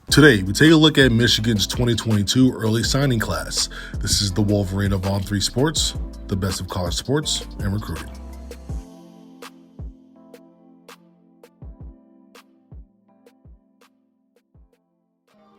Today, we take a look at Michigan's 2022 early signing class. This is the Wolverine of On3 Sports, the best of college sports and recruiting.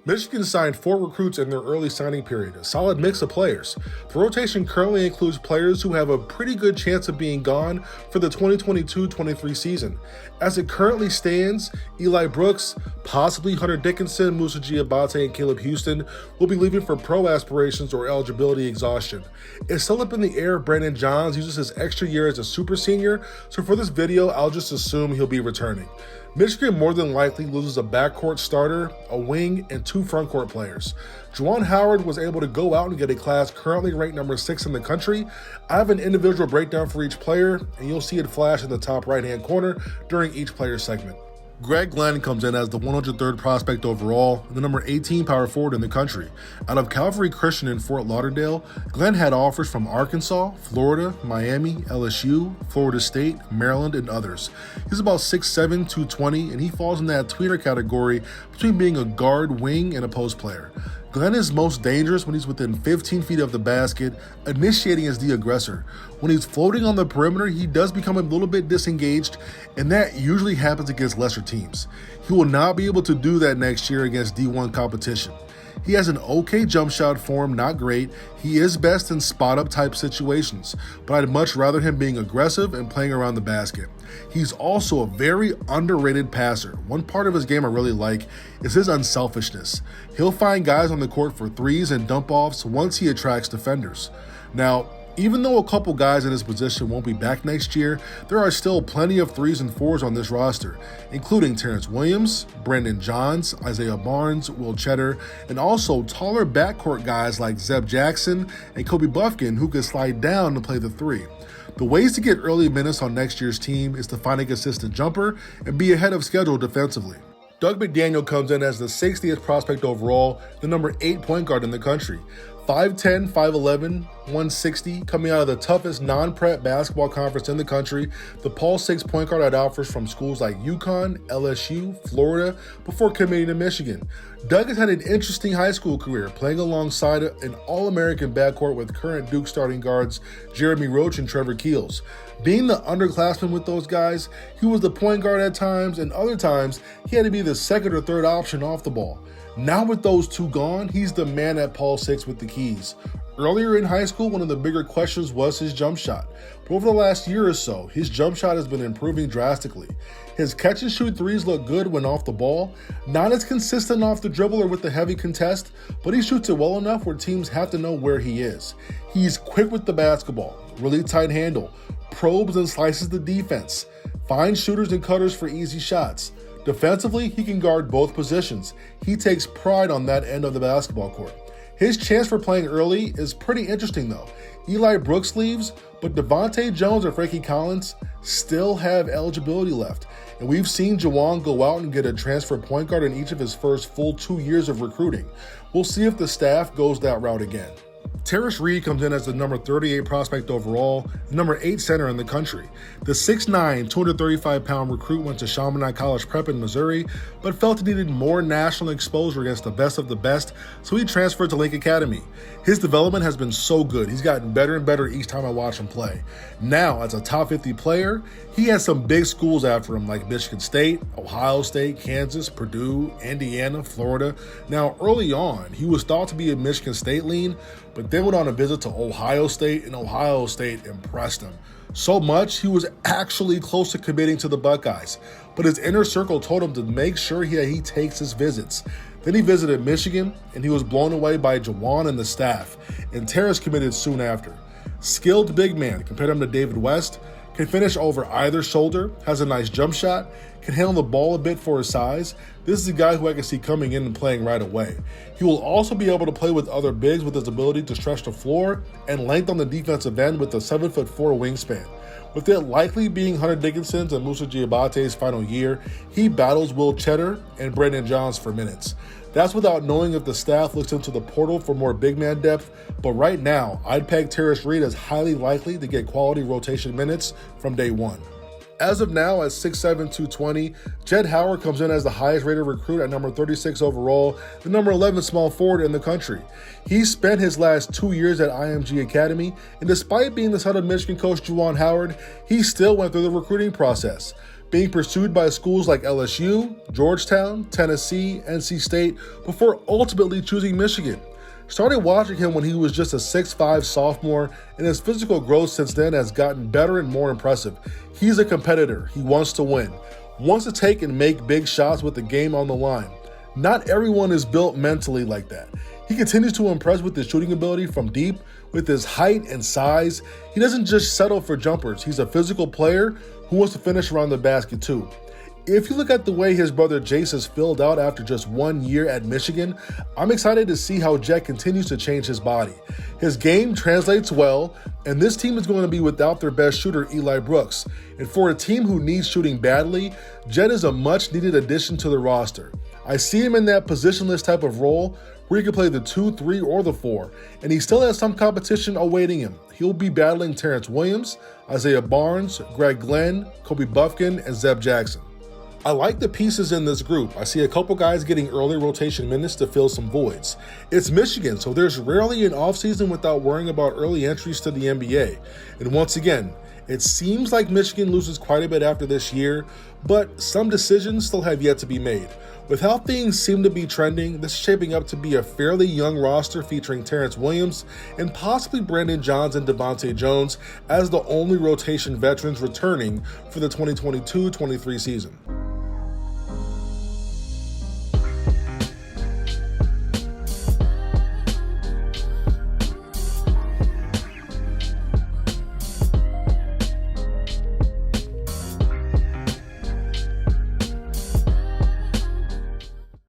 Michigan signed 4 recruits in their early signing period, a solid mix of players. The rotation currently includes players who have a pretty good chance of being gone for the 2022-23 season. As it currently stands, Eli Brooks, possibly Hunter Dickinson, Musa Giabate, and Caleb Houston will be leaving for pro aspirations or eligibility exhaustion. It's still up in the air if Brandon Johns uses his extra year as a super senior, so for this video, I'll just assume he'll be returning. Michigan more than likely loses a backcourt starter, a wing, and 2 frontcourt players. Jett Howard was able to go out and get a class currently ranked number 6 in the country. I have an individual breakdown for each player, and you'll see it flash in the top right-hand corner during each player segment. Gregg Glenn comes in as the 103rd prospect overall and the number 18 power forward in the country. Out of Calvary Christian in Fort Lauderdale, Glenn had offers from Arkansas, Florida, Miami, LSU, Florida State, Maryland, and others. He's about 6'7", 220, and he falls in that tweener category between being a guard, wing, and a post player. Glenn is most dangerous when he's within 15 feet of the basket, initiating as the aggressor. When he's floating on the perimeter, he does become a little bit disengaged, and that usually happens against lesser teams. He will not be able to do that next year against D1 competition. He has an okay jump shot form, not great. He is best in spot-up type situations, but I'd much rather him being aggressive and playing around the basket. He's also a very underrated passer. One part of his game I really like is his unselfishness. He'll find guys on the court for threes and dump-offs once he attracts defenders. Now, even though a couple guys in his position won't be back next year, there are still plenty of 3s and 4s on this roster, including Terrence Williams, Brandon Johns, Isaiah Barnes, Will Cheddar, and also taller backcourt guys like Zeb Jackson and Kobe Buffkin who could slide down to play the 3. The ways to get early minutes on next year's team is to find a consistent jumper and be ahead of schedule defensively. Doug McDaniel comes in as the 60th prospect overall, the number 8 point guard in the country. 5'10", 5'11", 160, coming out of the toughest non-prep basketball conference in the country, the Paul 6 point guard had offers from schools like UConn, LSU, Florida, before committing to Michigan. Doug has had an interesting high school career, playing alongside an All-American backcourt with current Duke starting guards Jeremy Roach and Trevor Keels. Being the underclassman with those guys, he was the point guard at times, and other times he had to be the second or third option off the ball. Now with those 2 gone, he's the man at Paul 6 with the keys. Earlier in high school, one of the bigger questions was his jump shot. But over the last year or so, his jump shot has been improving drastically. His catch and shoot threes look good when off the ball, not as consistent off the dribble or with the heavy contest, but he shoots it well enough where teams have to know where he is. He's quick with the basketball, really tight handle, probes and slices the defense, finds shooters and cutters for easy shots. Defensively, he can guard both positions. He takes pride on that end of the basketball court. His chance for playing early is pretty interesting though. Eli Brooks leaves, but Devontae Jones or Frankie Collins still have eligibility left. And we've seen Juwan go out and get a transfer point guard in each of his first full 2 years of recruiting. We'll see if the staff goes that route again. Tarris Reed comes in as the number 38 prospect overall, the number 8 center in the country. The 6'9", 235-pound recruit went to Chaminade College Prep in Missouri, but felt he needed more national exposure against the best of the best, so he transferred to Lake Academy. His development has been so good. He's gotten better and better each time I watch him play. Now, as a top 50 player, he has some big schools after him like Michigan State, Ohio State, Kansas, Purdue, Indiana, Florida. Now, early on, he was thought to be a Michigan State lean, but then went on a visit to Ohio State, and Ohio State impressed him. So much, he was actually close to committing to the Buckeyes, but his inner circle told him to make sure he takes his visits. Then he visited Michigan, and he was blown away by Juwan and the staff, and Terrace committed soon after. Skilled big man, compare him to David West, can finish over either shoulder, has a nice jump shot, can handle the ball a bit for his size. This is a guy who I can see coming in and playing right away. He will also be able to play with other bigs with his ability to stretch the floor and length on the defensive end with a 7'4" wingspan. With it likely being Hunter Dickinson's and Musa Giabate's final year, he battles Will Cheddar and Brandon Johns for minutes. That's without knowing if the staff looks into the portal for more big man depth, but right now, I'd peg Terrace Reed as highly likely to get quality rotation minutes from day one. As of now, at 6'7", 220, Jed Howard comes in as the highest rated recruit at number 36 overall, the number 11 small forward in the country. He spent his last 2 years at IMG Academy, and despite being the son of Michigan coach Juwan Howard, he still went through the recruiting process, being pursued by schools like LSU, Georgetown, Tennessee, NC State, before ultimately choosing Michigan. Started watching him when he was just a 6'5" sophomore, and his physical growth since then has gotten better and more impressive. He's a competitor. He wants to win, wants to take and make big shots with the game on the line. Not everyone is built mentally like that. He continues to impress with his shooting ability from deep. With his height and size, he doesn't just settle for jumpers. He's a physical player who wants to finish around the basket too. If you look at the way his brother Jace has filled out after just 1 year at Michigan, I'm excited to see how Jett continues to change his body. His game translates well, and this team is going to be without their best shooter, Eli Brooks. And for a team who needs shooting badly, Jett is a much-needed addition to the roster. I see him in that positionless type of role where he can play the 2, 3, or the 4, and he still has some competition awaiting him. He'll be battling Terrence Williams, Isaiah Barnes, Gregg Glenn, Kobe Buffkin, and Zeb Jackson. I like the pieces in this group. I see a couple guys getting early rotation minutes to fill some voids. It's Michigan, so there's rarely an offseason without worrying about early entries to the NBA. And once again, it seems like Michigan loses quite a bit after this year, but some decisions still have yet to be made. With how things seem to be trending, this is shaping up to be a fairly young roster featuring Terrence Williams and possibly Brandon Johns and Devontae Jones as the only rotation veterans returning for the 2022-23 season.